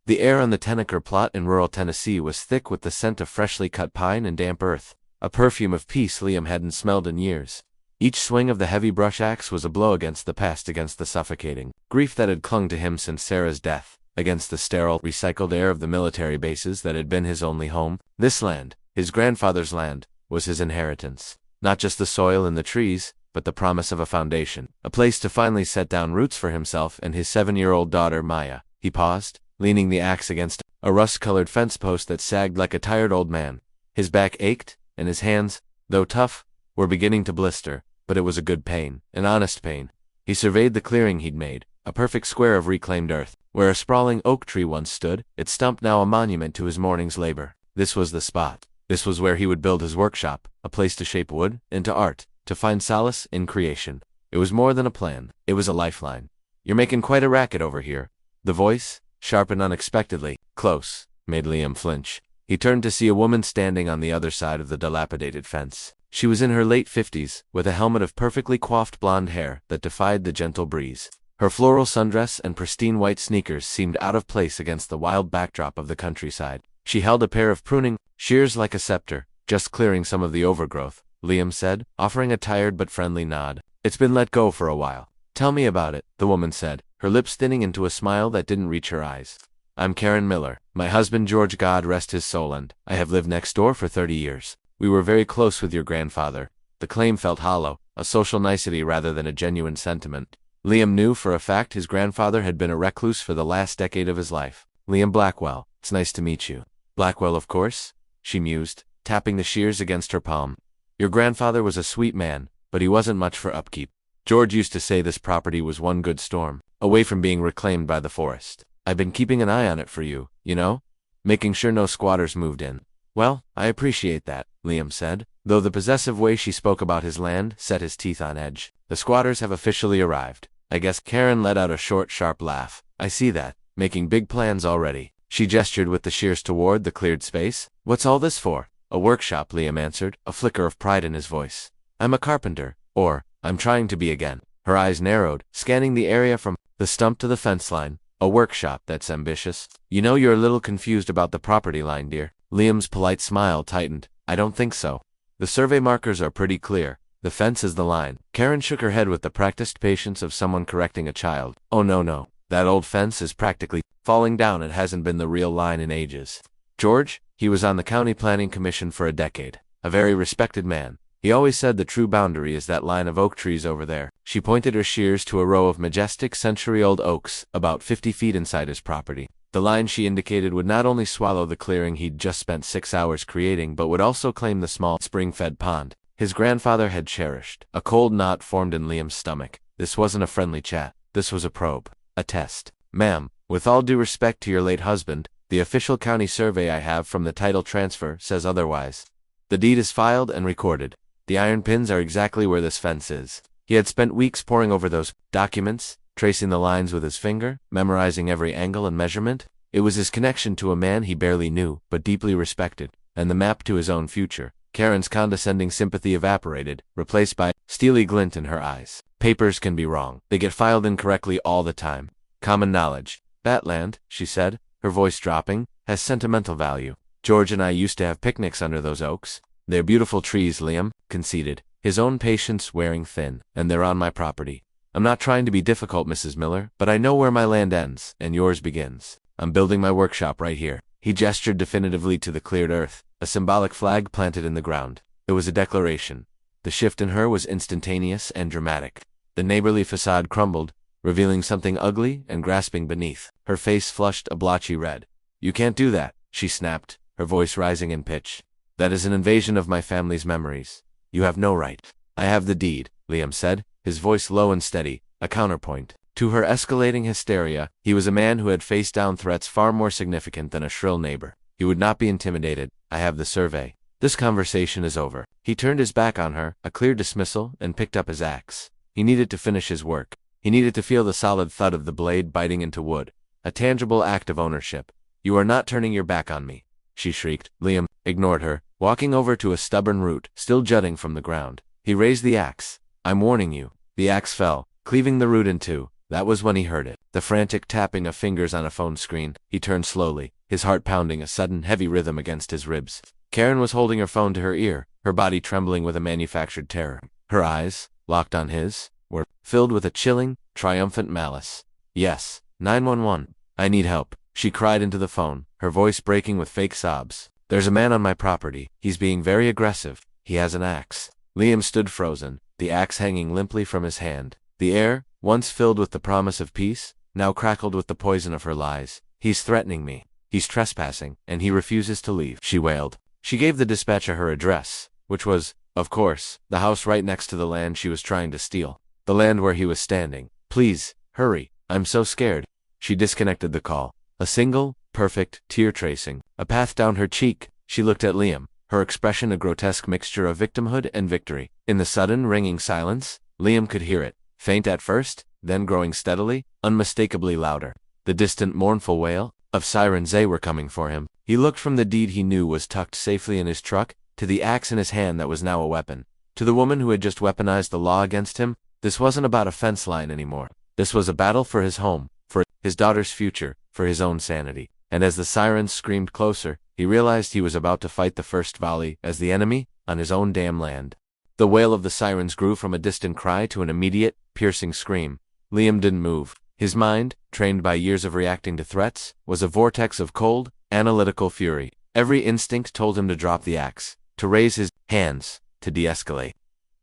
The air on the Tennecker plot in rural Tennessee was thick with the scent of freshly cut pine and damp earth, a perfume of peace Liam hadn't smelled in years. Each swing of the heavy brush axe was a blow against the past, against the suffocating grief that had clung to him since Sarah's death, against the sterile, recycled air of the military bases that had been his only home. This land, his grandfather's land, was his inheritance. Not just the soil and the trees, but the promise of a foundation, a place to finally set down roots for himself and his 7-year-old daughter Maya. He paused, leaning the axe against a rust-colored fence post that sagged like a tired old man. His back ached, and his hands, though tough, were beginning to blister, but it was a good pain, an honest pain. He surveyed the clearing he'd made, a perfect square of reclaimed earth, where a sprawling oak tree once stood, its stump now a monument to his morning's labor. This was the spot. This was where he would build his workshop, a place to shape wood into art, to find solace in creation. It was more than a plan, it was a lifeline. "You're making quite a racket over here." The voice, sharp and unexpectedly close, made Liam flinch. He turned to see a woman standing on the other side of the dilapidated fence. She was in her late 50s, with a helmet of perfectly coiffed blonde hair that defied the gentle breeze. Her floral sundress and pristine white sneakers seemed out of place against the wild backdrop of the countryside. She held a pair of pruning shears like a scepter, just clearing some of the overgrowth, Liam said, offering a tired but friendly nod. "It's been let go for a while." "Tell me about it," the woman said, her lips thinning into a smile that didn't reach her eyes. "I'm Karen Miller. My husband George, God rest his soul, and I have lived next door for 30 years. We were very close with your grandfather." The claim felt hollow, a social nicety rather than a genuine sentiment. Liam knew for a fact his grandfather had been a recluse for the last decade of his life. "Liam Blackwell, it's nice to meet you." "Blackwell, of course," she mused, tapping the shears against her palm. "Your grandfather was a sweet man, but he wasn't much for upkeep. George used to say this property was one good storm, away from being reclaimed by the forest. I've been keeping an eye on it for you, you know? Making sure no squatters moved in." "Well, I appreciate that," Liam said, though the possessive way she spoke about his land set his teeth on edge. "The squatters have officially arrived, I guess." Karen let out a short, sharp laugh. "I see that. Making big plans already." She gestured with the shears toward the cleared space. "What's all this for?" "A workshop," Liam answered, a flicker of pride in his voice. "I'm a carpenter, or I'm trying to be again." Her eyes narrowed, scanning the area from the stump to the fence line. "A workshop, that's ambitious. You know, you're a little confused about the property line, dear." Liam's polite smile tightened. "I don't think so. The survey markers are pretty clear. The fence is the line." Karen shook her head with the practiced patience of someone correcting a child. "Oh no. That old fence is practically falling down. It hasn't been the real line in ages. George, he was on the county planning commission for a decade. A very respected man. He always said the true boundary is that line of oak trees over there." She pointed her shears to a row of majestic century-old oaks, about 50 feet inside his property. The line she indicated would not only swallow the clearing he'd just spent 6 hours creating, but would also claim the small, spring-fed pond his grandfather had cherished. A cold knot formed in Liam's stomach. This wasn't a friendly chat. This was a probe. A test. "Ma'am, with all due respect to your late husband, the official county survey I have from the title transfer says otherwise. The deed is filed and recorded. The iron pins are exactly where this fence is." He had spent weeks poring over those documents, tracing the lines with his finger, memorizing every angle and measurement. It was his connection to a man he barely knew, but deeply respected, and the map to his own future. Karen's condescending sympathy evaporated, replaced by a steely glint in her eyes. "Papers can be wrong. They get filed incorrectly all the time. Common knowledge. That land," she said, her voice dropping, "has sentimental value. George and I used to have picnics under those oaks." "They're beautiful trees," Liam conceded, his own patience wearing thin, "and they're on my property. I'm not trying to be difficult, Mrs. Miller, but I know where my land ends and yours begins. I'm building my workshop right here." He gestured definitively to the cleared earth, a symbolic flag planted in the ground. It was a declaration. The shift in her was instantaneous and dramatic. The neighborly facade crumbled, revealing something ugly and grasping beneath. Her face flushed a blotchy red. "You can't do that," she snapped, her voice rising in pitch. "That is an invasion of my family's memories. You have no right." "I have the deed," Liam said, his voice low and steady, a counterpoint to her escalating hysteria. He was a man who had faced down threats far more significant than a shrill neighbor. He would not be intimidated. "I have the survey. This conversation is over." He turned his back on her, a clear dismissal, and picked up his axe. He needed to finish his work. He needed to feel the solid thud of the blade biting into wood, a tangible act of ownership. "You are not turning your back on me," she shrieked. Liam ignored her, walking over to a stubborn root, still jutting from the ground. He raised the axe. "I'm warning you." The axe fell, cleaving the root in two, That was when he heard it. The frantic tapping of fingers on a phone screen. He turned slowly, his heart pounding a sudden, heavy rhythm against his ribs. Karen was holding her phone to her ear, her body trembling with a manufactured terror. Her eyes, locked on his, were filled with a chilling, triumphant malice. Yes, 911. I need help, she cried into the phone, her voice breaking with fake sobs. There's a man on my property. He's being very aggressive. He has an axe. Liam stood frozen, the axe hanging limply from his hand. The air, once filled with the promise of peace, now crackled with the poison of her lies. He's threatening me. He's trespassing, and he refuses to leave, she wailed. She gave the dispatcher her address, which was, of course, the house right next to the land she was trying to steal. The land where he was standing. Please, hurry. I'm so scared. She disconnected the call. A single, perfect, tear tracing, a path down her cheek. She looked at Liam, her expression a grotesque mixture of victimhood and victory. In the sudden, ringing silence, Liam could hear it, faint at first, then growing steadily, unmistakably louder. The distant mournful wail of sirens. They were coming for him. He looked from the deed he knew was tucked safely in his truck, to the axe in his hand that was now a weapon. To the woman who had just weaponized the law against him, this wasn't about a fence line anymore. This was a battle for his home, for his daughter's future, for his own sanity. And as the sirens screamed closer, he realized he was about to fight the first volley as the enemy on his own damn land. The wail of the sirens grew from a distant cry to an immediate, piercing scream. Liam didn't move. His mind, trained by years of reacting to threats, was a vortex of cold, analytical fury. Every instinct told him to drop the axe, to raise his hands, to de-escalate.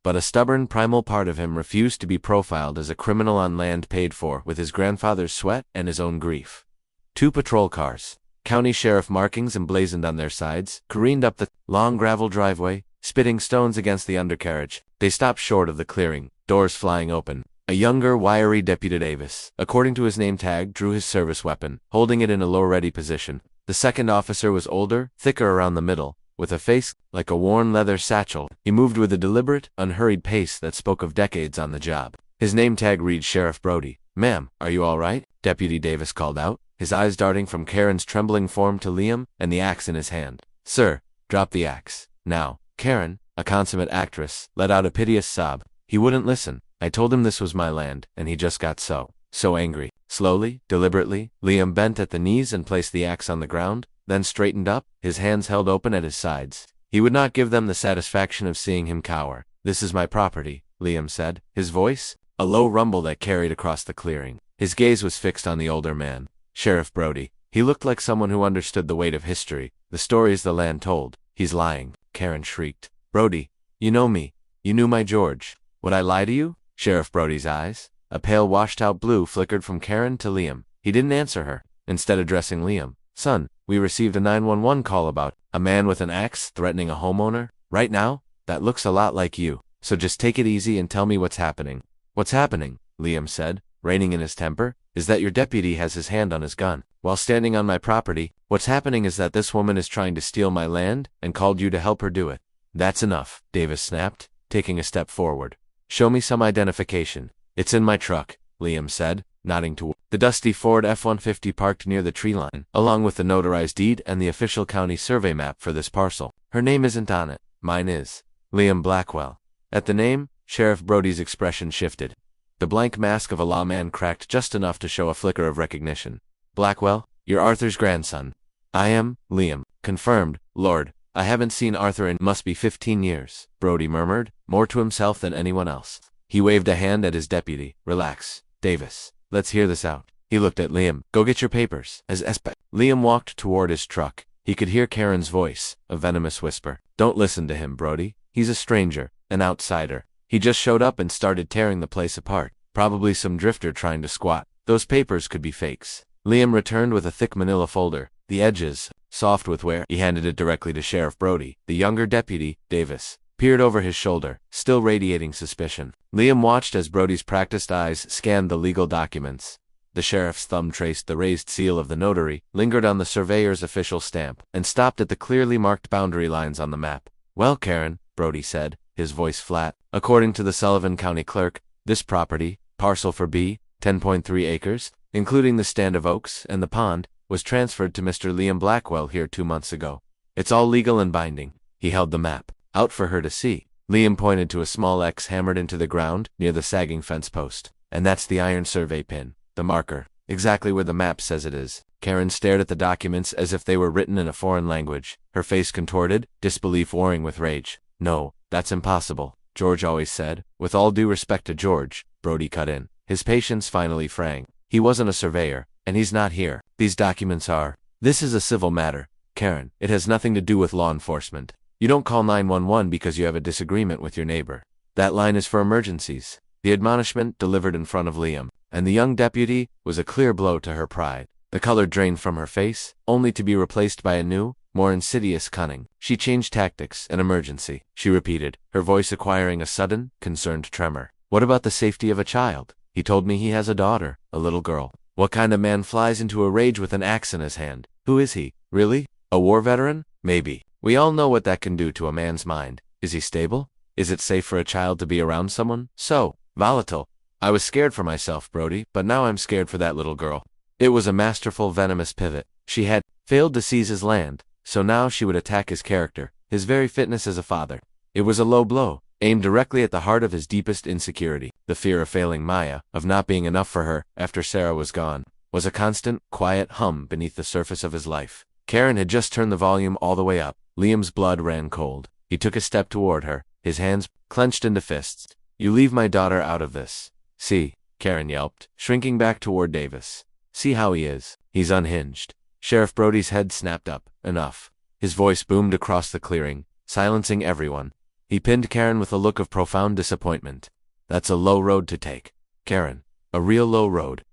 But a stubborn, primal part of him refused to be profiled as a criminal on land paid for with his grandfather's sweat and his own grief. 2 patrol cars, county sheriff markings emblazoned on their sides, careened up the long gravel driveway, spitting stones against the undercarriage. They stopped short of the clearing, doors flying open. A younger, wiry Deputy Davis, according to his name tag, drew his service weapon, holding it in a low-ready position. The second officer was older, thicker around the middle, with a face like a worn leather satchel. He moved with a deliberate, unhurried pace that spoke of decades on the job. His name tag read Sheriff Brody. "Ma'am, are you all right?" Deputy Davis called out, his eyes darting from Karen's trembling form to Liam and the axe in his hand. "Sir, drop the axe. Now." Karen, a consummate actress, let out a piteous sob. "He wouldn't listen. I told him this was my land, and he just got so angry." Slowly, deliberately, Liam bent at the knees and placed the axe on the ground, then straightened up, his hands held open at his sides. He would not give them the satisfaction of seeing him cower. "This is my property," Liam said, his voice a low rumble that carried across the clearing. His gaze was fixed on the older man, Sheriff Brody. He looked like someone who understood the weight of history, the stories the land told. "He's lying," Karen shrieked. "Brody, you know me. You knew my George. Would I lie to you?" Sheriff Brody's eyes, a pale washed-out blue, flickered from Karen to Liam. He didn't answer her. Instead, addressing Liam, "Son, we received a 911 call about a man with an axe threatening a homeowner. Right now, that looks a lot like you. So just take it easy and tell me what's happening." "What's happening?" Liam said, reining in his temper, "is that your deputy has his hand on his gun while standing on my property. What's happening is that this woman is trying to steal my land and called you to help her do it." "That's enough," Davis snapped, taking a step forward. "Show me some identification." "It's in my truck," Liam said, nodding toward the dusty Ford F-150 parked near the tree line, along with the notarized deed and the official county survey map for this parcel. "Her name isn't on it. Mine is. Liam Blackwell." At the name, Sheriff Brody's expression shifted. The blank mask of a lawman cracked just enough to show a flicker of recognition. "Blackwell, you're Arthur's grandson." "I am," Liam confirmed. "Lord, I haven't seen Arthur in must be 15 years, Brody murmured, more to himself than anyone else. He waved a hand at his deputy. "Relax, Davis. Let's hear this out." He looked at Liam. "Go get your papers." Liam walked toward his truck. He could hear Karen's voice, a venomous whisper. "Don't listen to him, Brody. He's a stranger, an outsider. He just showed up and started tearing the place apart. Probably some drifter trying to squat. Those papers could be fakes." Liam returned with a thick manila folder, the edges soft with wear. He handed it directly to Sheriff Brody. The younger deputy, Davis, peered over his shoulder, still radiating suspicion. Liam watched as Brody's practiced eyes scanned the legal documents. The sheriff's thumb traced the raised seal of the notary, lingered on the surveyor's official stamp, and stopped at the clearly marked boundary lines on the map. "Well, Karen," Brody said, his voice flat, "according to the Sullivan County clerk, this property, parcel for B, 10.3 acres, including the stand of oaks and the pond, was transferred to Mr. Liam Blackwell here 2 months ago. It's all legal and binding." He held the map out for her to see. Liam pointed to a small X hammered into the ground near the sagging fence post. And that's the iron survey pin, the marker, exactly where the map says it is. Karen stared at the documents as if they were written in a foreign language, her face contorted, disbelief warring with rage. No, that's impossible, George always said. With all due respect to George, Brody cut in. His patience finally fraying. He wasn't a surveyor, and he's not here. These documents are. This is a civil matter, Karen. It has nothing to do with law enforcement. You don't call 911 because you have a disagreement with your neighbor. That line is for emergencies. The admonishment, delivered in front of Liam and the young deputy, was a clear blow to her pride. The color drained from her face, only to be replaced by a new, more insidious cunning. She changed tactics. An emergency, she repeated, her voice acquiring a sudden, concerned tremor. What about the safety of a child? He told me he has a daughter, a little girl. What kind of man flies into a rage with an axe in his hand? Who is he? Really? A war veteran? Maybe. We all know what that can do to a man's mind. Is he stable? Is it safe for a child to be around someone so volatile? I was scared for myself, Brody, but now I'm scared for that little girl. It was a masterful, venomous pivot. She had failed to seize his land, so now she would attack his character, his very fitness as a father. It was a low blow, aimed directly at the heart of his deepest insecurity. The fear of failing Maya, of not being enough for her after Sarah was gone, was a constant, quiet hum beneath the surface of his life. Karen had just turned the volume all the way up. Liam's blood ran cold. He took a step toward her, his hands clenched into fists. You leave my daughter out of this. See, Karen yelped, shrinking back toward Davis. See how he is. He's unhinged. Sheriff Brody's head snapped up. Enough. His voice boomed across the clearing, silencing everyone. He pinned Karen with a look of profound disappointment. That's a low road to take, Karen. A real low road.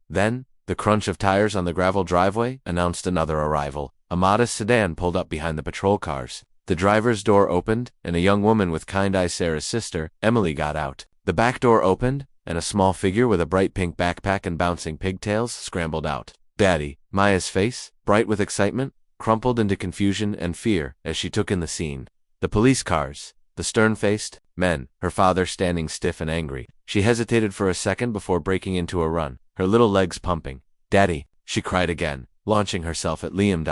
Then, the crunch of tires on the gravel driveway announced another arrival. A modest sedan pulled up behind the patrol cars. The driver's door opened, and a young woman with kind eyes, Sarah's sister, Emily, got out. The back door opened, and a small figure with a bright pink backpack and bouncing pigtails scrambled out. Daddy. Maya's face, bright with excitement, crumpled into confusion and fear as she took in the scene. The police cars, the stern-faced men, her father standing stiff and angry. She hesitated for a second before breaking into a run, her little legs pumping. Daddy, she cried again, launching herself at Liam.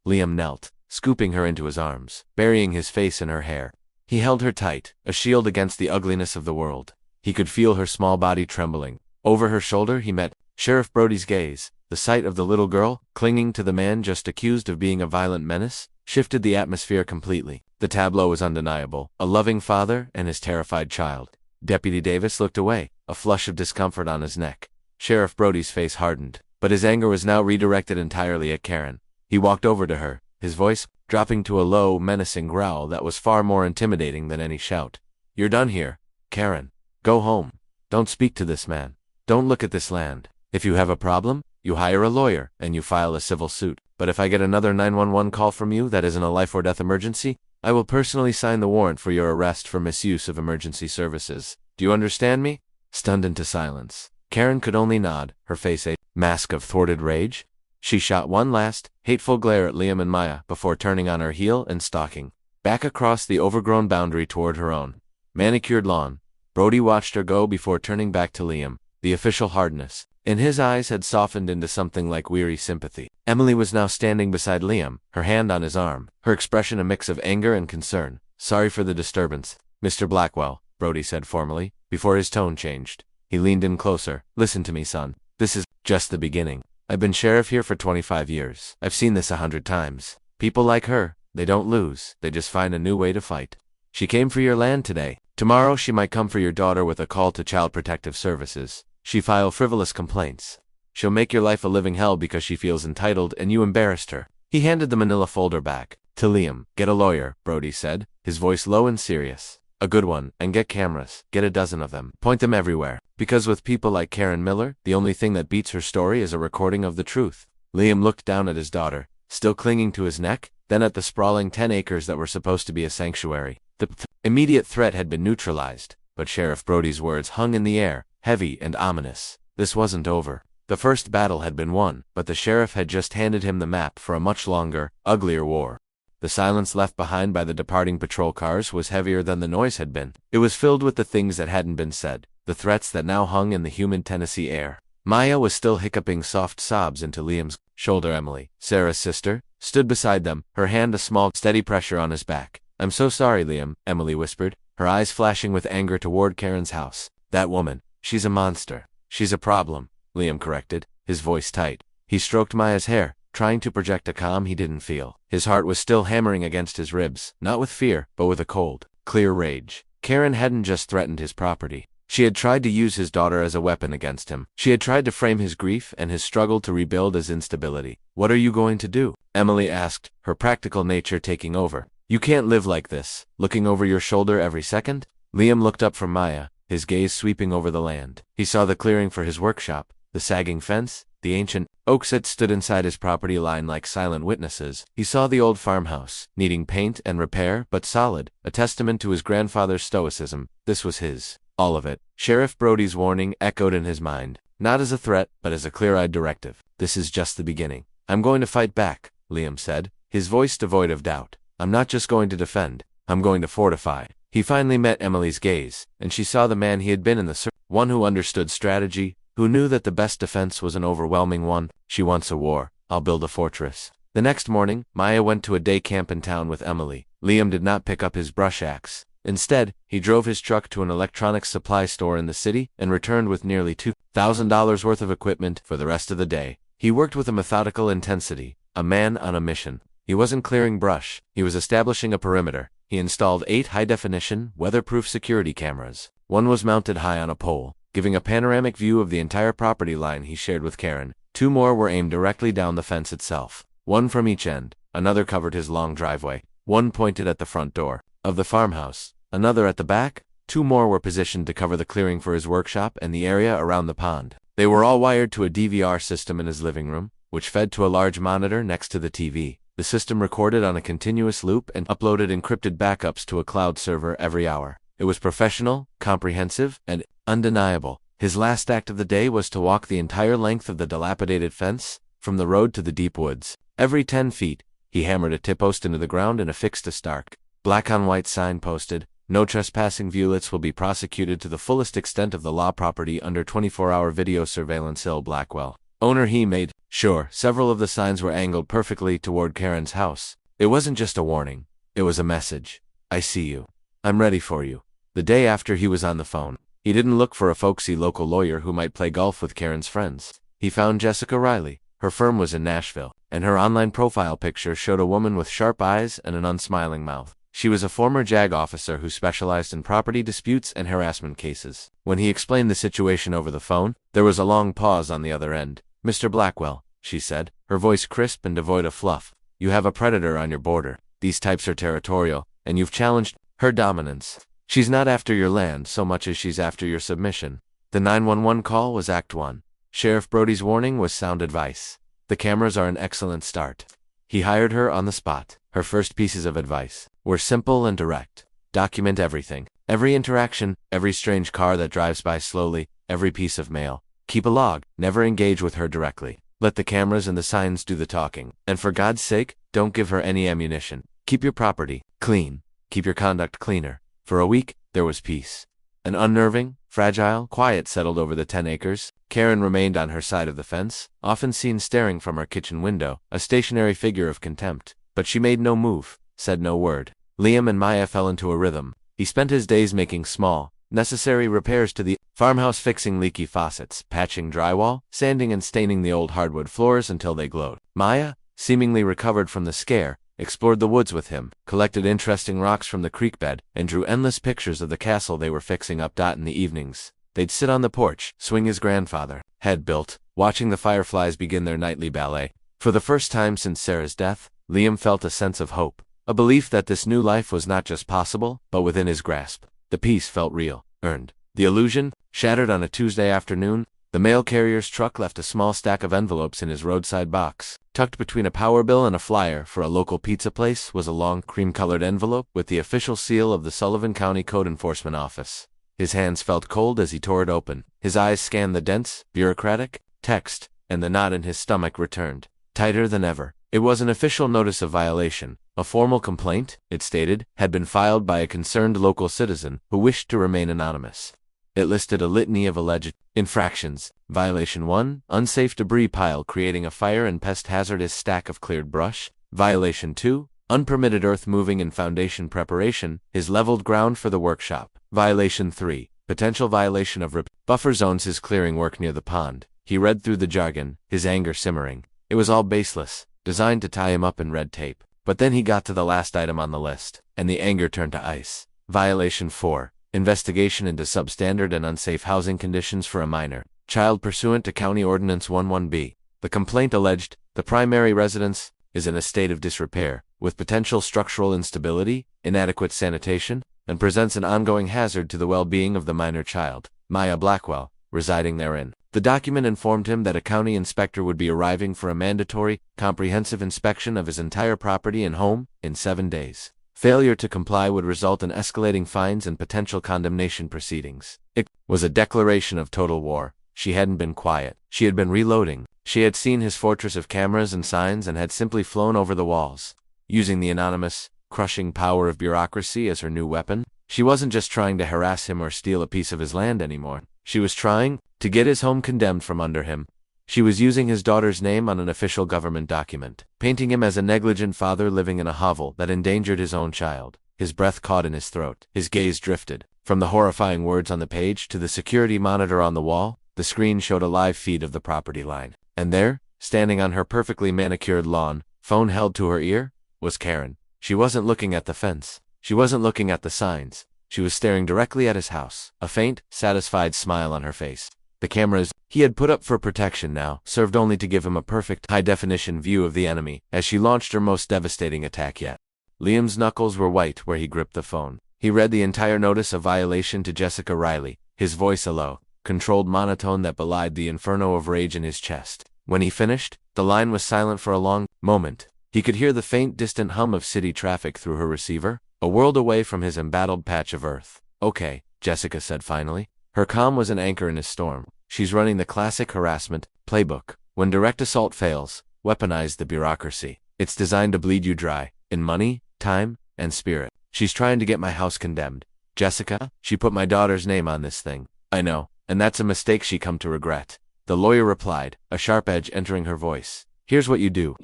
Liam knelt, scooping her into his arms, burying his face in her hair. He held her tight, a shield against the ugliness of the world. He could feel her small body trembling. Over her shoulder he met Sheriff Brody's gaze. The sight of the little girl, clinging to the man just accused of being a violent menace, shifted the atmosphere completely. The tableau was undeniable, a loving father and his terrified child. Deputy Davis looked away, a flush of discomfort on his neck. Sheriff Brody's face hardened, but his anger was now redirected entirely at Karen. He walked over to her, his voice dropping to a low, menacing growl that was far more intimidating than any shout. You're done here, Karen. Go home. Don't speak to this man. Don't look at this land. If you have a problem, you hire a lawyer, and you file a civil suit. But if I get another 911 call from you that isn't a life-or-death emergency, I will personally sign the warrant for your arrest for misuse of emergency services. Do you understand me? Stunned into silence, Karen could only nod, her face a mask of thwarted rage. She shot one last, hateful glare at Liam and Maya before turning on her heel and stalking back across the overgrown boundary toward her own manicured lawn. Brody watched her go before turning back to Liam. The official hardness in his eyes had softened into something like weary sympathy. Emily was now standing beside Liam, her hand on his arm, her expression a mix of anger and concern. Sorry for the disturbance, Mr. Blackwell, Brody said formally, before his tone changed. He leaned in closer. Listen to me, son. This is just the beginning. I've been sheriff here for 25 years. I've seen this 100 times. People like her, they don't lose, they just find a new way to fight. She came for your land today. Tomorrow she might come for your daughter with a call to Child Protective Services. She file frivolous complaints. She'll make your life a living hell because she feels entitled and you embarrassed her. He handed the manila folder back to Liam. Get a lawyer, Brody said, his voice low and serious. A good one, and get cameras. Get a dozen of them. Point them everywhere. Because with people like Karen Miller, the only thing that beats her story is a recording of the truth. Liam looked down at his daughter, still clinging to his neck, then at the sprawling 10 acres that were supposed to be a sanctuary. The immediate threat had been neutralized, but Sheriff Brody's words hung in the air, heavy and ominous. This wasn't over. The first battle had been won, but the sheriff had just handed him the map for a much longer, uglier war. The silence left behind by the departing patrol cars was heavier than the noise had been. It was filled with the things that hadn't been said, the threats that now hung in the humid Tennessee air. Maya was still hiccuping soft sobs into Liam's shoulder. Emily, Sarah's sister, stood beside them, her hand a small, steady pressure on his back. I'm so sorry, Liam, Emily whispered, her eyes flashing with anger toward Karen's house. That woman, she's a monster. She's a problem, Liam corrected, his voice tight. He stroked Maya's hair, trying to project a calm he didn't feel. His heart was still hammering against his ribs, not with fear, but with a cold, clear rage. Karen hadn't just threatened his property. She had tried to use his daughter as a weapon against him. She had tried to frame his grief and his struggle to rebuild as instability. What are you going to do? Emily asked, her practical nature taking over. You can't live like this, looking over your shoulder every second. Liam looked up from Maya, his gaze sweeping over the land. He saw the clearing for his workshop, the sagging fence, the ancient oaks that stood inside his property line like silent witnesses. He saw the old farmhouse, needing paint and repair, but solid, a testament to his grandfather's stoicism. This was his. All of it. Sheriff Brody's warning echoed in his mind, not as a threat, but as a clear-eyed directive. This is just the beginning. I'm going to fight back, Liam said, his voice devoid of doubt. I'm not just going to defend. I'm going to fortify. He finally met Emily's gaze, and she saw the man he had been in the search, one who understood strategy, who knew that the best defense was an overwhelming one. She wants a war. I'll build a fortress. The next morning, Maya went to a day camp in town with Emily. Liam did not pick up his brush axe. Instead, he drove his truck to an electronics supply store in the city and returned with nearly $2,000 worth of equipment for the rest of the day. He worked with a methodical intensity, a man on a mission. He wasn't clearing brush, he was establishing a perimeter. He installed 8 high-definition, weatherproof security cameras. One was mounted high on a pole, giving a panoramic view of the entire property line he shared with Karen. 2 more were aimed directly down the fence itself, one from each end. Another covered his long driveway. One pointed at the front door of the farmhouse, another at the back. 2 more were positioned to cover the clearing for his workshop and the area around the pond. They were all wired to a DVR system in his living room, which fed to a large monitor next to the TV. The system recorded on a continuous loop and uploaded encrypted backups to a cloud server every hour. It was professional, comprehensive, and undeniable. His last act of the day was to walk the entire length of the dilapidated fence, from the road to the deep woods. Every 10 feet, he hammered a tip post into the ground and affixed a stark, black-on-white sign posted, "No trespassing. Violets will be prosecuted to the fullest extent of the law. Property under 24-hour video surveillance. Hill Blackwell. Owner." He made sure several of the signs were angled perfectly toward Karen's house. It wasn't just a warning. It was a message. I see you. I'm ready for you. The day after he was on the phone, he didn't look for a folksy local lawyer who might play golf with Karen's friends. He found Jessica Riley. Her firm was in Nashville, and her online profile picture showed a woman with sharp eyes and an unsmiling mouth. She was a former JAG officer who specialized in property disputes and harassment cases. When he explained the situation over the phone, there was a long pause on the other end. "Mr. Blackwell," she said, her voice crisp and devoid of fluff, "you have a predator on your border. These types are territorial, and you've challenged her dominance. She's not after your land so much as she's after your submission." The 911 call was Act 1. Sheriff Brody's warning was sound advice. The cameras are an excellent start. He hired her on the spot. Her first pieces of advice were simple and direct. Document everything. Every interaction, every strange car that drives by slowly, every piece of mail. Keep a log. Never engage with her directly. Let the cameras and the signs do the talking. And for God's sake, don't give her any ammunition. Keep your property clean. Keep your conduct cleaner. For a week, there was peace. An unnerving, fragile quiet settled over the 10 acres. Karen remained on her side of the fence, often seen staring from her kitchen window, a stationary figure of contempt. But she made no move, said no word. Liam and Maya fell into a rhythm. He spent his days making small, necessary repairs to the farmhouse, fixing leaky faucets, patching drywall, sanding and staining the old hardwood floors until they glowed. Maya, seemingly recovered from the scare, explored the woods with him, collected interesting rocks from the creek bed, and drew endless pictures of the castle they were fixing up. In the evenings, they'd sit on the porch, swing his grandfather had built, watching the fireflies begin their nightly ballet. For the first time since Sarah's death, Liam felt a sense of hope, a belief that this new life was not just possible, but within his grasp. The peace felt real, earned. The illusion shattered on a Tuesday afternoon. The mail carrier's truck left a small stack of envelopes in his roadside box. Tucked between a power bill and a flyer for a local pizza place was a long, cream-colored envelope with the official seal of the Sullivan County Code Enforcement Office. His hands felt cold as he tore it open. His eyes scanned the dense, bureaucratic text, and the knot in his stomach returned, tighter than ever. It was an official notice of violation. A formal complaint, it stated, had been filed by a concerned local citizen who wished to remain anonymous. It listed a litany of alleged infractions. Violation 1, unsafe debris pile creating a fire and pest hazardous stack of cleared brush. Violation 2, unpermitted earth moving and foundation preparation, is leveled ground for the workshop. Violation 3, potential violation of Buffer zones his clearing work near the pond. He read through the jargon, his anger simmering. It was all baseless, designed to tie him up in red tape. But then he got to the last item on the list, and the anger turned to ice. Violation 4. Investigation into substandard and unsafe housing conditions for a minor child pursuant to County Ordinance 11B. The complaint alleged, the primary residence is in a state of disrepair, with potential structural instability, inadequate sanitation, and presents an ongoing hazard to the well-being of the minor child, Maya Blackwell, residing therein. The document informed him that a county inspector would be arriving for a mandatory, comprehensive inspection of his entire property and home in 7 days. Failure to comply would result in escalating fines and potential condemnation proceedings. It was a declaration of total war. She hadn't been quiet. She had been reloading. She had seen his fortress of cameras and signs and had simply flown over the walls, using the anonymous, crushing power of bureaucracy as her new weapon. She wasn't just trying to harass him or steal a piece of his land anymore. She was trying to get his home condemned from under him. She was using his daughter's name on an official government document, painting him as a negligent father living in a hovel that endangered his own child. His breath caught in his throat. His gaze drifted from the horrifying words on the page to the security monitor on the wall. The screen showed a live feed of the property line. And there, standing on her perfectly manicured lawn, phone held to her ear, was Karen. She wasn't looking at the fence. She wasn't looking at the signs. She was staring directly at his house, a faint, satisfied smile on her face. The cameras he had put up for protection now served only to give him a perfect, high-definition view of the enemy as she launched her most devastating attack yet. Liam's knuckles were white where he gripped the phone. He read the entire notice of violation to Jessica Riley, his voice a low, controlled monotone that belied the inferno of rage in his chest. When he finished, the line was silent for a long moment. He could hear the faint, distant hum of city traffic through her receiver, a world away from his embattled patch of earth. "Okay," Jessica said finally. Her calm was an anchor in his storm. "She's running the classic harassment playbook. When direct assault fails, weaponize the bureaucracy. It's designed to bleed you dry, in money, time, and spirit. She's trying to get my house condemned. Jessica, she put my daughter's name on this thing. I know, and that's a mistake she come to regret." The lawyer replied, a sharp edge entering her voice. "Here's what you do.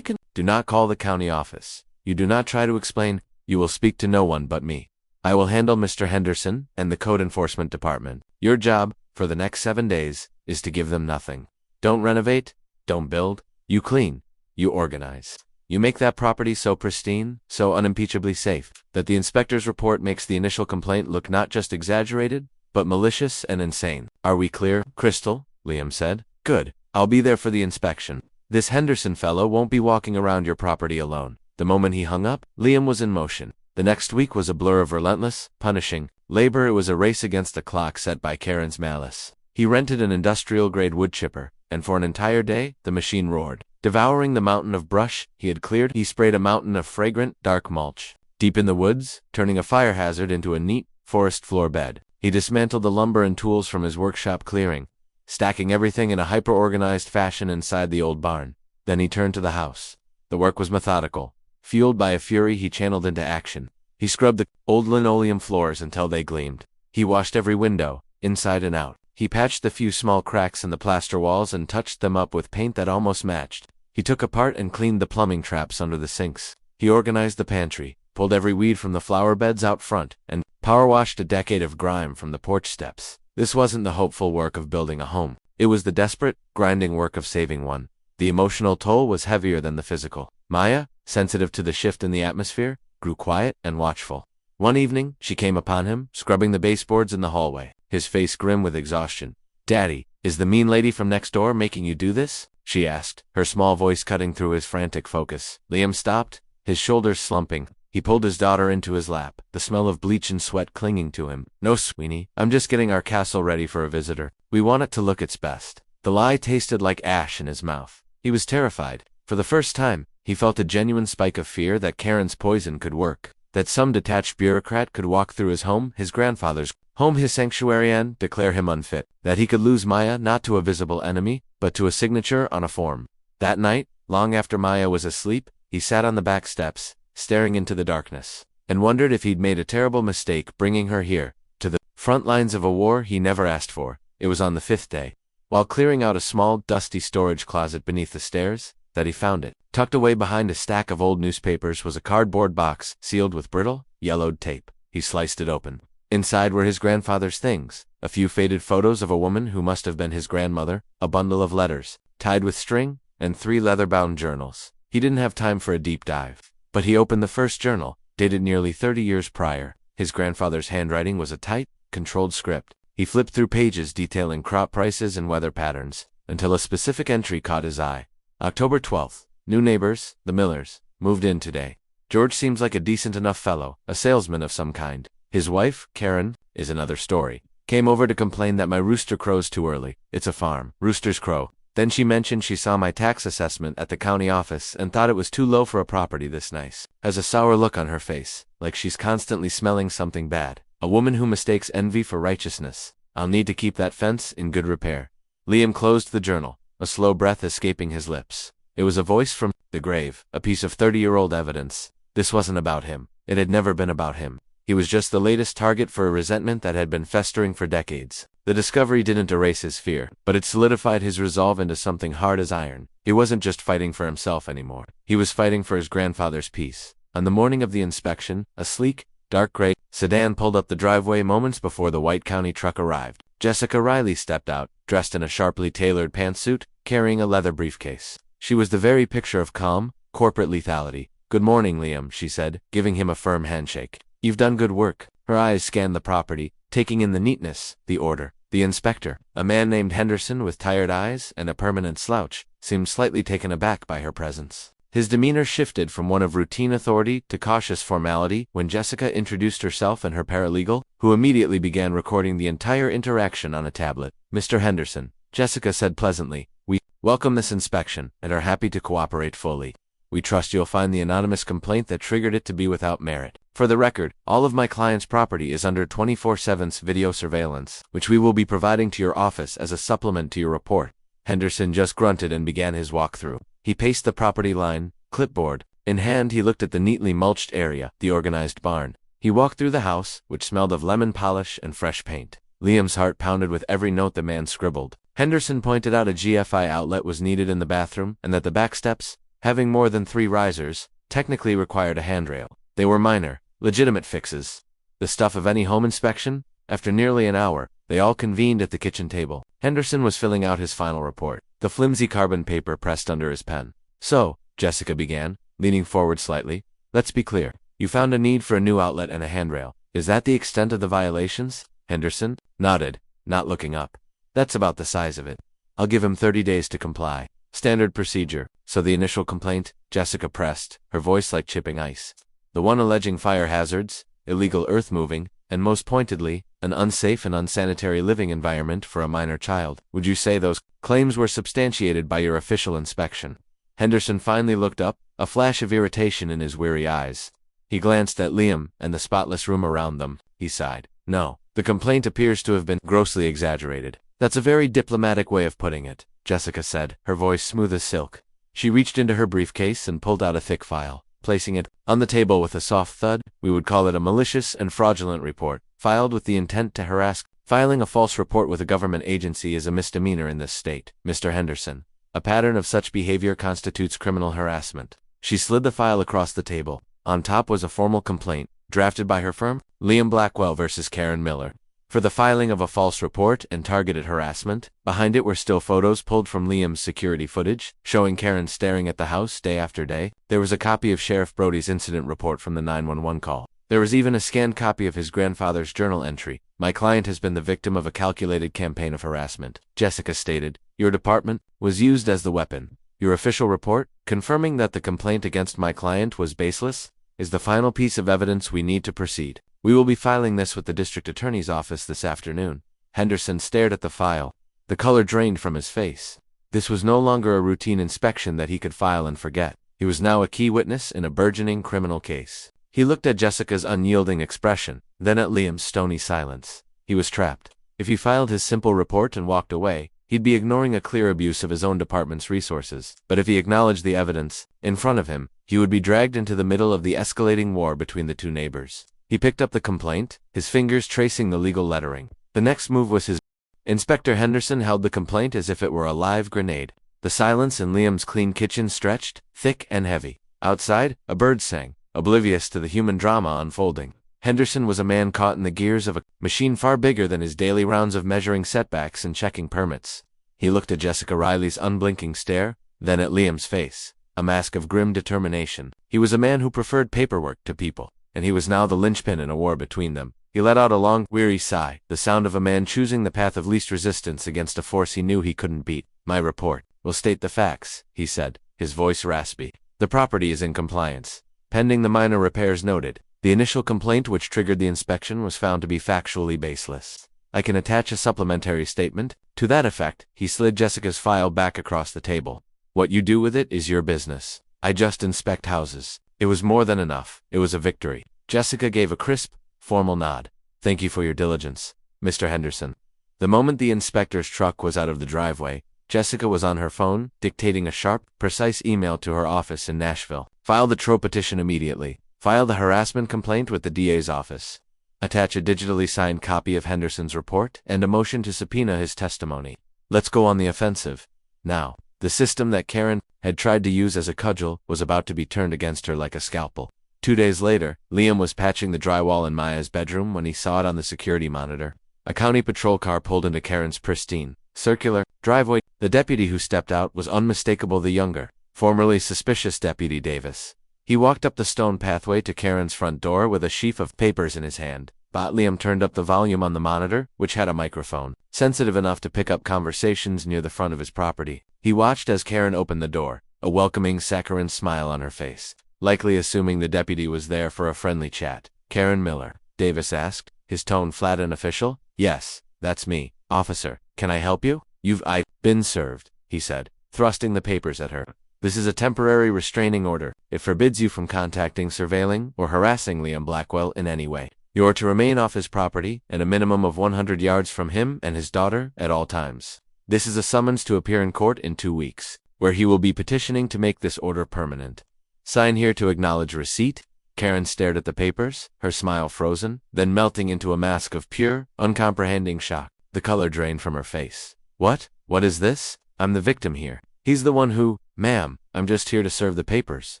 Do not call the county office. You do not try to explain. You will speak to no one but me. I will handle Mr. Henderson and the code enforcement department. Your job, for the next 7 days, is to give them nothing. Don't renovate, don't build, you clean, you organize. You make that property so pristine, so unimpeachably safe, that the inspector's report makes the initial complaint look not just exaggerated, but malicious and insane. Are we clear, Crystal?" Liam said. "Good. I'll be there for the inspection. This Henderson fellow won't be walking around your property alone." The moment he hung up, Liam was in motion. The next week was a blur of relentless, punishing labor. It was a race against the clock set by Karen's malice. He rented an industrial-grade wood chipper, and for an entire day, the machine roared. Devouring the mountain of brush he had cleared, he sprayed a mountain of fragrant, dark mulch. Deep in the woods, turning a fire hazard into a neat, forest floor bed. He dismantled the lumber and tools from his workshop clearing, stacking everything in a hyper-organized fashion inside the old barn. Then he turned to the house. The work was methodical. Fueled by a fury he channeled into action. He scrubbed the old linoleum floors until they gleamed. He washed every window, inside and out. He patched the few small cracks in the plaster walls and touched them up with paint that almost matched. He took apart and cleaned the plumbing traps under the sinks. He organized the pantry, pulled every weed from the flower beds out front, and power-washed a decade of grime from the porch steps. This wasn't the hopeful work of building a home. It was the desperate, grinding work of saving one. The emotional toll was heavier than the physical. Maya, sensitive to the shift in the atmosphere, grew quiet and watchful. One evening, she came upon him, scrubbing the baseboards in the hallway, his face grim with exhaustion. "Daddy, is the mean lady from next door making you do this?" she asked, her small voice cutting through his frantic focus. Liam stopped, his shoulders slumping. He pulled his daughter into his lap, the smell of bleach and sweat clinging to him. "No, Sweeney, I'm just getting our castle ready for a visitor. We want it to look its best." The lie tasted like ash in his mouth. He was terrified. For the first time, he felt a genuine spike of fear that Karen's poison could work, that some detached bureaucrat could walk through his home, his grandfather's home, his sanctuary, and declare him unfit, that he could lose Maya not to a visible enemy, but to a signature on a form. That night, long after Maya was asleep, he sat on the back steps, staring into the darkness, and wondered if he'd made a terrible mistake bringing her here, to the front lines of a war he never asked for. It was on the 5th day, while clearing out a small, dusty storage closet beneath the stairs, that he found it. Tucked away behind a stack of old newspapers was a cardboard box sealed with brittle, yellowed tape. He sliced it open. Inside were his grandfather's things, a few faded photos of a woman who must have been his grandmother, a bundle of letters, tied with string, and 3 leather-bound journals. He didn't have time for a deep dive. But he opened the first journal, dated nearly 30 years prior. His grandfather's handwriting was a tight, controlled script. He flipped through pages detailing crop prices and weather patterns, until a specific entry caught his eye. October 12th. New neighbors, the Millers, moved in today. George seems like a decent enough fellow, a salesman of some kind. His wife, Karen, is another story. Came over to complain that my rooster crows too early. It's a farm. Roosters crow. Then she mentioned she saw my tax assessment at the county office and thought it was too low for a property this nice. Has a sour look on her face, like she's constantly smelling something bad. A woman who mistakes envy for righteousness. I'll need to keep that fence in good repair. Liam closed the journal, a slow breath escaping his lips. It was a voice from the grave, a piece of 30-year-old evidence. This wasn't about him. It had never been about him. He was just the latest target for a resentment that had been festering for decades. The discovery didn't erase his fear, but it solidified his resolve into something hard as iron. He wasn't just fighting for himself anymore. He was fighting for his grandfather's peace. On the morning of the inspection, a sleek, dark gray sedan pulled up the driveway moments before the white county truck arrived. Jessica Riley stepped out, dressed in a sharply tailored pantsuit, carrying a leather briefcase. She was the very picture of calm, corporate lethality. "Good morning, Liam," she said, giving him a firm handshake. "You've done good work." Her eyes scanned the property, taking in the neatness, the order. The inspector, a man named Henderson with tired eyes and a permanent slouch, seemed slightly taken aback by her presence. His demeanor shifted from one of routine authority to cautious formality when Jessica introduced herself and her paralegal, who immediately began recording the entire interaction on a tablet. "Mr. Henderson," Jessica said pleasantly, "we welcome this inspection and are happy to cooperate fully. We trust you'll find the anonymous complaint that triggered it to be without merit. For the record, all of my client's property is under 24/7 video surveillance, which we will be providing to your office as a supplement to your report." Henderson just grunted and began his walkthrough. He paced the property line, clipboard in hand. He looked at the neatly mulched area, the organized barn. He walked through the house, which smelled of lemon polish and fresh paint. Liam's heart pounded with every note the man scribbled. Henderson pointed out a GFI outlet was needed in the bathroom, and that the back steps, having more than 3 risers, technically required a handrail. They were minor, legitimate fixes. The stuff of any home inspection? After nearly an hour, they all convened at the kitchen table. Henderson was filling out his final report, the flimsy carbon paper pressed under his pen. "So," Jessica began, leaning forward slightly, "let's be clear. You found a need for a new outlet and a handrail. Is that the extent of the violations?" Henderson nodded, not looking up. "That's about the size of it. I'll give him 30 days to comply. Standard procedure." "So the initial complaint," Jessica pressed, her voice like chipping ice. "The one alleging fire hazards, illegal earth-moving, and most pointedly, an unsafe and unsanitary living environment for a minor child. Would you say those claims were substantiated by your official inspection?" Henderson finally looked up, a flash of irritation in his weary eyes. He glanced at Liam and the spotless room around them. He sighed. "No, the complaint appears to have been grossly exaggerated." "That's a very diplomatic way of putting it," Jessica said, her voice smooth as silk. She reached into her briefcase and pulled out a thick file. Placing it on the table with a soft thud, "We would call it a malicious and fraudulent report, filed with the intent to harass. Filing a false report with a government agency is a misdemeanor in this state, Mr. Henderson. A pattern of such behavior constitutes criminal harassment." She slid the file across the table. On top was a formal complaint, drafted by her firm, Liam Blackwell versus Karen Miller, for the filing of a false report and targeted harassment. Behind it were still photos pulled from Liam's security footage, showing Karen staring at the house day after day. There was a copy of Sheriff Brody's incident report from the 911 call. There was even a scanned copy of his grandfather's journal entry. "My client has been the victim of a calculated campaign of harassment," Jessica stated. "Your department was used as the weapon. Your official report, confirming that the complaint against my client was baseless, is the final piece of evidence we need to proceed. We will be filing this with the district attorney's office this afternoon." Henderson stared at the file. The color drained from his face. This was no longer a routine inspection that he could file and forget. He was now a key witness in a burgeoning criminal case. He looked at Jessica's unyielding expression, then at Liam's stony silence. He was trapped. If he filed his simple report and walked away, he'd be ignoring a clear abuse of his own department's resources. But if he acknowledged the evidence in front of him, he would be dragged into the middle of the escalating war between the two neighbors. He picked up the complaint, his fingers tracing the legal lettering. The next move was his. Inspector Henderson held the complaint as if it were a live grenade. The silence in Liam's clean kitchen stretched, thick and heavy. Outside, a bird sang, oblivious to the human drama unfolding. Henderson was a man caught in the gears of a machine far bigger than his daily rounds of measuring setbacks and checking permits. He looked at Jessica Riley's unblinking stare, then at Liam's face, a mask of grim determination. He was a man who preferred paperwork to people, and he was now the linchpin in a war between them. He let out a long, weary sigh, the sound of a man choosing the path of least resistance against a force he knew he couldn't beat. My report will state the facts, he said, his voice raspy. The property is in compliance, pending the minor repairs noted. The initial complaint which triggered the inspection was found to be factually baseless. I can attach a supplementary statement to that effect. He slid Jessica's file back across the table. What you do with it is your business. I just inspect houses. It was more than enough. It was a victory. Jessica gave a crisp, formal nod. Thank you for your diligence, Mr. Henderson. The moment the inspector's truck was out of the driveway, Jessica was on her phone, dictating a sharp, precise email to her office in Nashville. File the TRO petition immediately. File the harassment complaint with the DA's office. Attach a digitally signed copy of Henderson's report and a motion to subpoena his testimony. Let's go on the offensive. Now, the system that Karen had tried to use as a cudgel was about to be turned against her like a scalpel. 2 days later, Liam was patching the drywall in Maya's bedroom when he saw it on the security monitor. A county patrol car pulled into Karen's pristine, circular driveway. The deputy who stepped out was unmistakable the younger, formerly suspicious Deputy Davis. He walked up the stone pathway to Karen's front door with a sheaf of papers in his hand. Liam turned up the volume on the monitor, which had a microphone, sensitive enough to pick up conversations near the front of his property. He watched as Karen opened the door, a welcoming saccharine smile on her face, likely assuming the deputy was there for a friendly chat. Karen Miller, Davis asked, his tone flat and official. Yes, that's me, officer. Can I help you? I've been served, he said, thrusting the papers at her. This is a temporary restraining order. It forbids you from contacting, surveilling, or harassing Liam Blackwell in any way. You're to remain off his property and a minimum of 100 yards from him and his daughter at all times. This is a summons to appear in court in 2 weeks, where he will be petitioning to make this order permanent. Sign here to acknowledge receipt. Karen stared at the papers, her smile frozen, then melting into a mask of pure, uncomprehending shock. The color drained from her face. What? What is this? I'm the victim here. He's the one who— Ma'am, I'm just here to serve the papers,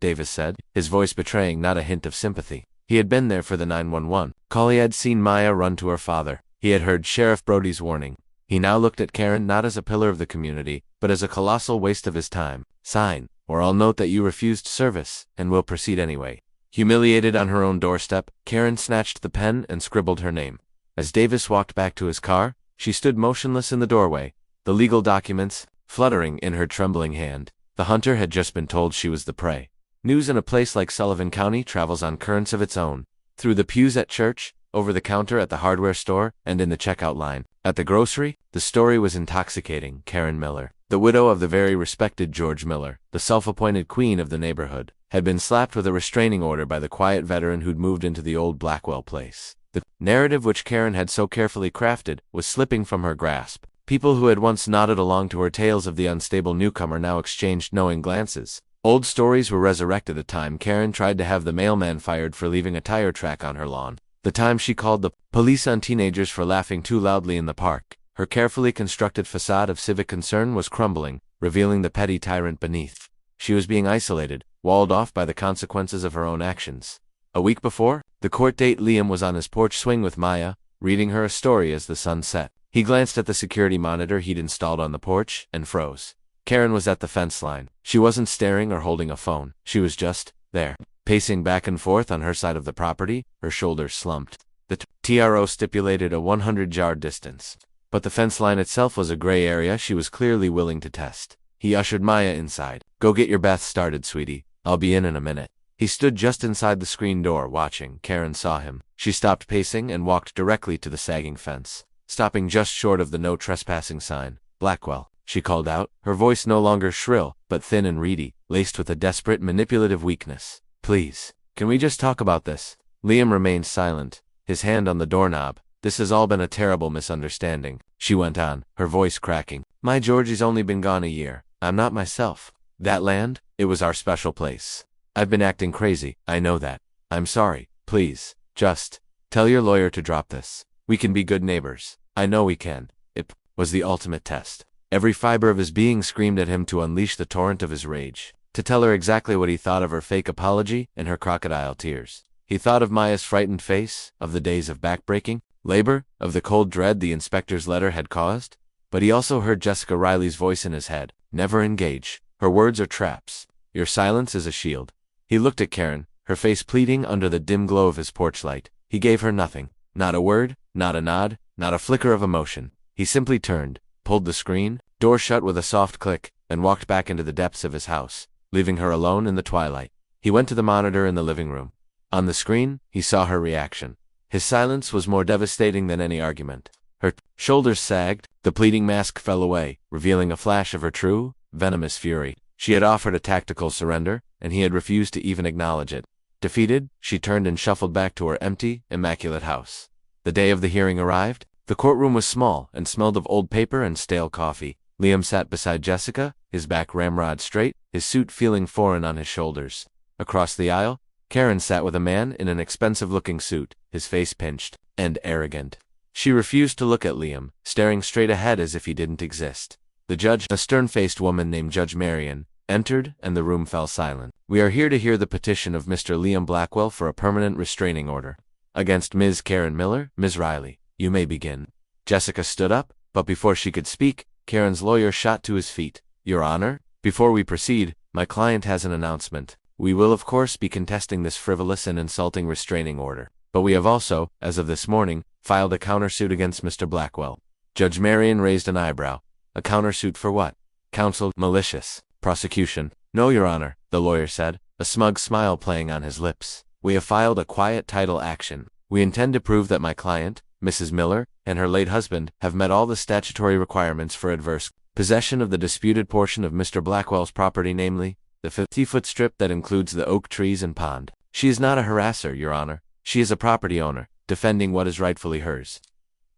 Davis said, his voice betraying not a hint of sympathy. He had been there for the 911 call. He had seen Maya run to her father. He had heard Sheriff Brody's warning. He now looked at Karen not as a pillar of the community, but as a colossal waste of his time. Sign, or I'll note that you refused service, and will proceed anyway. Humiliated on her own doorstep, Karen snatched the pen and scribbled her name. As Davis walked back to his car, she stood motionless in the doorway, the legal documents fluttering in her trembling hand. The hunter had just been told she was the prey. News in a place like Sullivan County travels on currents of its own. Through the pews at church, over the counter at the hardware store, and in the checkout line at the grocery, the story was intoxicating. Karen Miller, the widow of the very respected George Miller, the self-appointed queen of the neighborhood, had been slapped with a restraining order by the quiet veteran who'd moved into the old Blackwell place. The narrative which Karen had so carefully crafted was slipping from her grasp. People who had once nodded along to her tales of the unstable newcomer now exchanged knowing glances. Old stories were resurrected. The time Karen tried to have the mailman fired for leaving a tire track on her lawn. The time she called the police on teenagers for laughing too loudly in the park. Her carefully constructed facade of civic concern was crumbling, revealing the petty tyrant beneath. She was being isolated, walled off by the consequences of her own actions. A week before the court date, Liam was on his porch swing with Maya, reading her a story as the sun set. He glanced at the security monitor he'd installed on the porch and froze. Karen was at the fence line. She wasn't staring or holding a phone. She was just there, pacing back and forth on her side of the property, her shoulders slumped. The TRO stipulated a 100-yard distance, but the fence line itself was a gray area she was clearly willing to test. He ushered Maya inside. Go get your bath started, sweetie. I'll be in a minute. He stood just inside the screen door watching. Karen saw him. She stopped pacing and walked directly to the sagging fence, stopping just short of the no trespassing sign. Blackwell, she called out, her voice no longer shrill, but thin and reedy, laced with a desperate manipulative weakness. Please, can we just talk about this? Liam remained silent, his hand on the doorknob. This has all been a terrible misunderstanding, she went on, her voice cracking. My Georgie's only been gone a year. I'm not myself. That land, it was our special place. I've been acting crazy, I know that. I'm sorry. Please, just tell your lawyer to drop this. We can be good neighbors. I know we can. It was the ultimate test. Every fiber of his being screamed at him to unleash the torrent of his rage, to tell her exactly what he thought of her fake apology and her crocodile tears. He thought of Maya's frightened face, of the days of backbreaking labor, of the cold dread the inspector's letter had caused. But he also heard Jessica Riley's voice in his head. Never engage. Her words are traps. Your silence is a shield. He looked at Karen, her face pleading under the dim glow of his porch light. He gave her nothing. Not a word, not a nod, not a flicker of emotion. He simply turned, pulled the screen, door shut with a soft click, and walked back into the depths of his house, leaving her alone in the twilight. He went to the monitor in the living room. On the screen, he saw her reaction. His silence was more devastating than any argument. Her shoulders sagged, the pleading mask fell away, revealing a flash of her true, venomous fury. She had offered a tactical surrender, and he had refused to even acknowledge it. Defeated, she turned and shuffled back to her empty, immaculate house. The day of the hearing arrived. The courtroom was small and smelled of old paper and stale coffee. Liam sat beside Jessica, his back ramrod straight, his suit feeling foreign on his shoulders. Across the aisle, Karen sat with a man in an expensive-looking suit, his face pinched and arrogant. She refused to look at Liam, staring straight ahead as if he didn't exist. The judge, a stern-faced woman named Judge Marion, entered, and the room fell silent. We are here to hear the petition of Mr. Liam Blackwell for a permanent restraining order against Ms. Karen Miller. Ms. Riley, you may begin. Jessica stood up, but before she could speak, Karen's lawyer shot to his feet. Your Honor, before we proceed, my client has an announcement. We will of course be contesting this frivolous and insulting restraining order, but we have also, as of this morning, filed a countersuit against Mr. Blackwell. Judge Marion raised an eyebrow. A countersuit for what? Counsel, malicious prosecution. No, Your Honor, the lawyer said, a smug smile playing on his lips. We have filed a quiet title action. We intend to prove that my client, Mrs. Miller, and her late husband have met all the statutory requirements for adverse possession of the disputed portion of Mr. Blackwell's property, namely, the 50-foot strip that includes the oak trees and pond. She is not a harasser, Your Honor. She is a property owner, defending what is rightfully hers.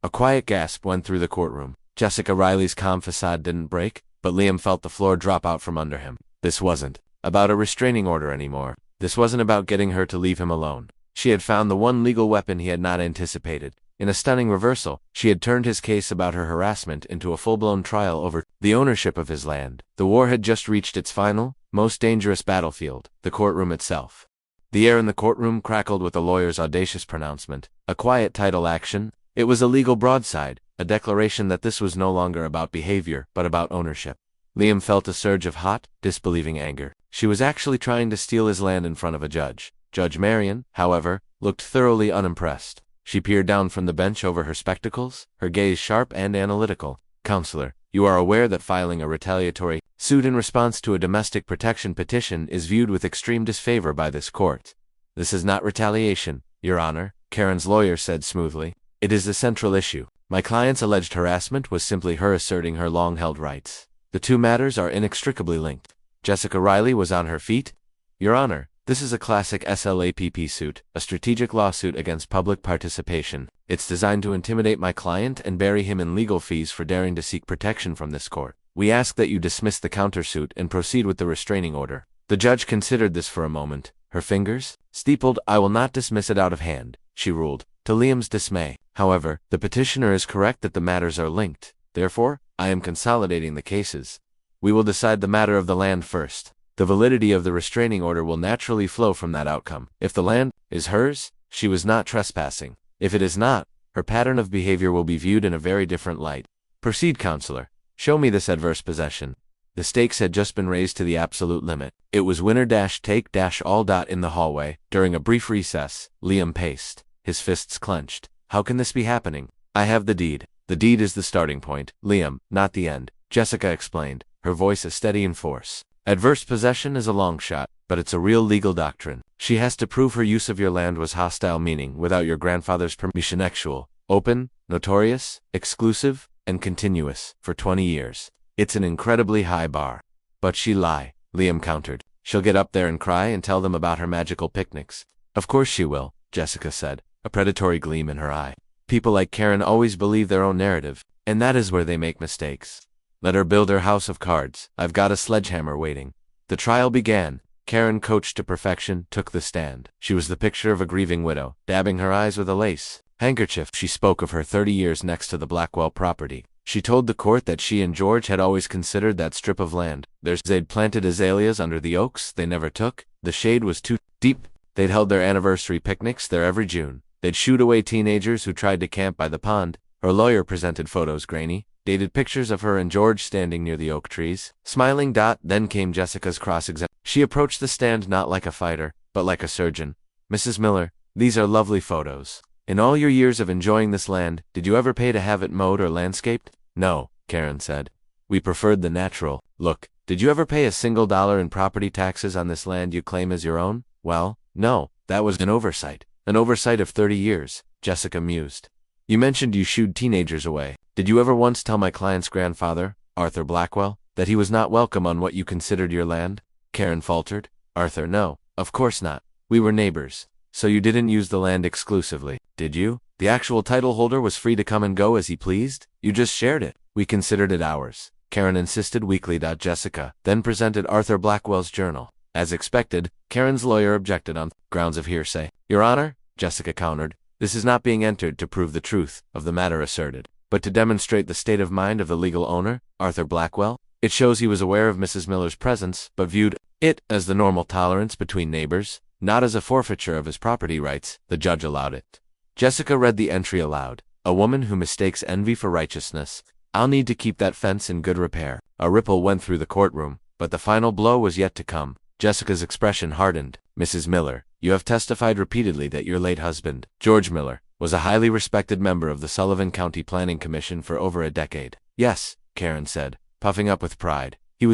A quiet gasp went through the courtroom. Jessica Riley's calm facade didn't break, but Liam felt the floor drop out from under him. This wasn't about a restraining order anymore. This wasn't about getting her to leave him alone. She had found the one legal weapon he had not anticipated. In a stunning reversal, she had turned his case about her harassment into a full-blown trial over the ownership of his land. The war had just reached its final, most dangerous battlefield, the courtroom itself. The air in the courtroom crackled with the lawyer's audacious pronouncement. A quiet title action. It was a legal broadside, a declaration that this was no longer about behavior, but about ownership. Liam felt a surge of hot, disbelieving anger. She was actually trying to steal his land in front of a judge. Judge Marion, however, looked thoroughly unimpressed. She peered down from the bench over her spectacles, her gaze sharp and analytical. Counselor, you are aware that filing a retaliatory suit in response to a domestic protection petition is viewed with extreme disfavor by this court. This is not retaliation, Your Honor, Karen's lawyer said smoothly. It is the central issue. My client's alleged harassment was simply her asserting her long-held rights. The two matters are inextricably linked. Jessica Riley was on her feet. Your Honor, this is a classic SLAPP suit, a strategic lawsuit against public participation. It's designed to intimidate my client and bury him in legal fees for daring to seek protection from this court. We ask that you dismiss the countersuit and proceed with the restraining order. The judge considered this for a moment. Her fingers steepled. I will not dismiss it out of hand, she ruled, to Liam's dismay. However, the petitioner is correct that the matters are linked. Therefore, I am consolidating the cases. We will decide the matter of the land first. The validity of the restraining order will naturally flow from that outcome. If the land is hers, she was not trespassing. If it is not, her pattern of behavior will be viewed in a very different light. Proceed, counselor. Show me this adverse possession. The stakes had just been raised to the absolute limit. It was winner-take-all. In the hallway. During a brief recess, Liam paced, his fists clenched. How can this be happening? I have the deed. The deed is the starting point, Liam, not the end, Jessica explained, her voice a steady in force. Adverse possession is a long shot, but it's a real legal doctrine. She has to prove her use of your land was hostile, meaning without your grandfather's permission, actual, open, notorious, exclusive, and continuous, for 20 years. It's an incredibly high bar. But she lie, Liam countered. She'll get up there and cry and tell them about her magical picnics. Of course she will, Jessica said, a predatory gleam in her eye. People like Karen always believe their own narrative, and that is where they make mistakes. Let her build her house of cards. I've got a sledgehammer waiting. The trial began. Karen, coached to perfection, took the stand. She was the picture of a grieving widow, dabbing her eyes with a lace handkerchief. She spoke of her 30 years next to the Blackwell property. She told the court that she and George had always considered that strip of land theirs. They'd planted azaleas under the oaks they never took. The shade was too deep. They'd held their anniversary picnics there every June. They'd shooed away teenagers who tried to camp by the pond. Her lawyer presented photos, grainy, dated pictures of her and George standing near the oak trees, smiling. Then came Jessica's cross-examination. She approached the stand not like a fighter, but like a surgeon. Mrs. Miller, these are lovely photos. In all your years of enjoying this land, did you ever pay to have it mowed or landscaped? No, Karen said. We preferred the natural look. Did you ever pay a single dollar in property taxes on this land you claim as your own? Well, no, that was an oversight. An oversight of 30 years, Jessica mused. You mentioned you shooed teenagers away. Did you ever once tell my client's grandfather, Arthur Blackwell, that he was not welcome on what you considered your land? Karen faltered. Arthur, no, of course not. We were neighbors. So you didn't use the land exclusively, did you? The actual title holder was free to come and go as he pleased? You just shared it. We considered it ours, Karen insisted weakly. Jessica then presented Arthur Blackwell's journal. As expected, Karen's lawyer objected on grounds of hearsay. Your Honor, Jessica countered, this is not being entered to prove the truth of the matter asserted, but to demonstrate the state of mind of the legal owner, Arthur Blackwell. It shows he was aware of Mrs. Miller's presence, but viewed it as the normal tolerance between neighbors, not as a forfeiture of his property rights. The judge allowed it. Jessica read the entry aloud. A woman who mistakes envy for righteousness. I'll need to keep that fence in good repair. A ripple went through the courtroom, but the final blow was yet to come. Jessica's expression hardened. Mrs. Miller, you have testified repeatedly that your late husband, George Miller, was a highly respected member of the Sullivan County Planning Commission for over a decade. Yes, Karen said, puffing up with pride. He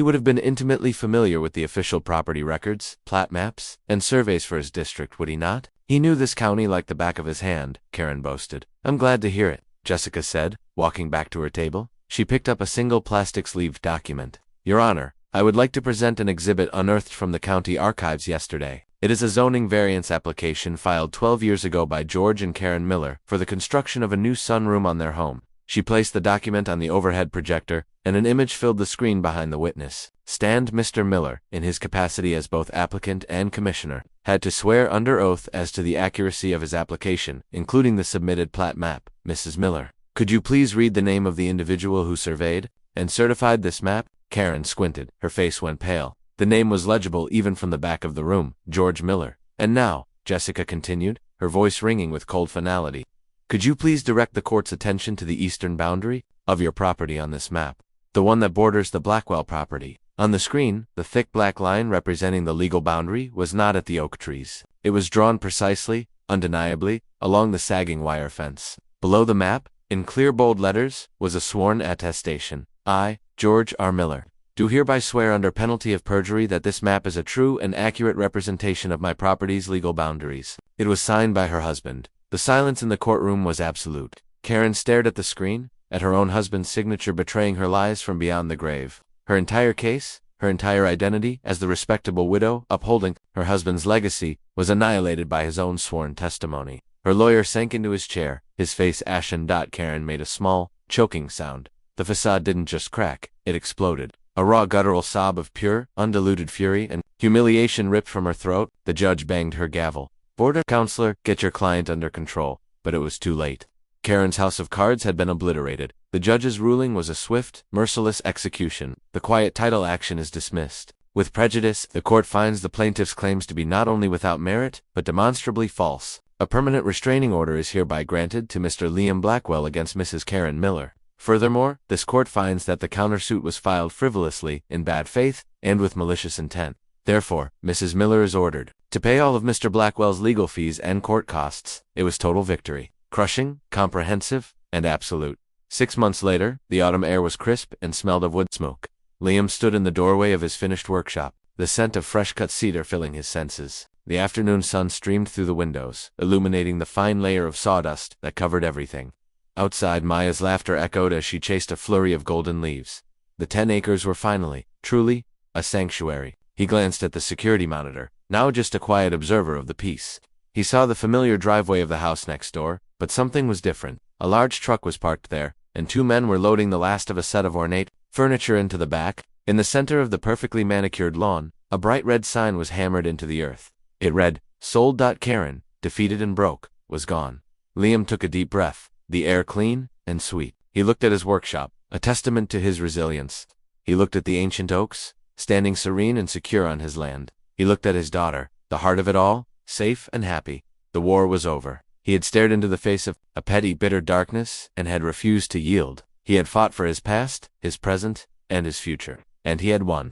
would have been intimately familiar with the official property records, plat maps, and surveys for his district, would he not? He knew this county like the back of his hand, Karen boasted. I'm glad to hear it, Jessica said, walking back to her table. She picked up a single plastic-sleeved document. Your Honor, I would like to present an exhibit unearthed from the county archives yesterday. It is a zoning variance application filed 12 years ago by George and Karen Miller for the construction of a new sunroom on their home. She placed the document on the overhead projector, and an image filled the screen behind the witness stand. Mr. Miller, in his capacity as both applicant and commissioner, had to swear under oath as to the accuracy of his application, including the submitted plat map. Mrs. Miller, could you please read the name of the individual who surveyed and certified this map? Karen squinted. Her face went pale. The name was legible even from the back of the room, George Miller. And now, Jessica continued, her voice ringing with cold finality, could you please direct the court's attention to the eastern boundary of your property on this map, the one that borders the Blackwell property? On the screen, the thick black line representing the legal boundary was not at the oak trees. It was drawn precisely, undeniably, along the sagging wire fence. Below the map, in clear bold letters, was a sworn attestation. I, George R. Miller, do hereby swear under penalty of perjury that this map is a true and accurate representation of my property's legal boundaries. It was signed by her husband. The silence in the courtroom was absolute. Karen stared at the screen, at her own husband's signature betraying her lies from beyond the grave. Her entire case, her entire identity as the respectable widow upholding her husband's legacy, was annihilated by his own sworn testimony. Her lawyer sank into his chair, his face ashen. Karen made a small, choking sound. The facade didn't just crack, it exploded. A raw guttural sob of pure, undiluted fury and humiliation ripped from her throat. The judge banged her gavel. Border counselor, get your client under control. But it was too late. Karen's house of cards had been obliterated. The judge's ruling was a swift, merciless execution. The quiet title action is dismissed. With prejudice, the court finds the plaintiff's claims to be not only without merit, but demonstrably false. A permanent restraining order is hereby granted to Mr. Liam Blackwell against Mrs. Karen Miller. Furthermore, this court finds that the countersuit was filed frivolously, in bad faith, and with malicious intent. Therefore, Mrs. Miller is ordered to pay all of Mr. Blackwell's legal fees and court costs. It was total victory. Crushing, comprehensive, and absolute. 6 months later, the autumn air was crisp and smelled of wood smoke. Liam stood in the doorway of his finished workshop, the scent of fresh-cut cedar filling his senses. The afternoon sun streamed through the windows, illuminating the fine layer of sawdust that covered everything. Outside, Maya's laughter echoed as she chased a flurry of golden leaves. The 10 acres were finally, truly, a sanctuary. He glanced at the security monitor, now just a quiet observer of the peace. He saw the familiar driveway of the house next door, but something was different. A large truck was parked there, and 2 men were loading the last of a set of ornate furniture into the back. In the center of the perfectly manicured lawn, a bright red sign was hammered into the earth. It read, Sold. Karen, defeated and broke, was gone. Liam took a deep breath, the air clean and sweet. He looked at his workshop, a testament to his resilience. He looked at the ancient oaks, standing serene and secure on his land. He looked at his daughter, the heart of it all, safe and happy. The war was over. He had stared into the face of a petty, bitter darkness and had refused to yield. He had fought for his past, his present, and his future. And he had won.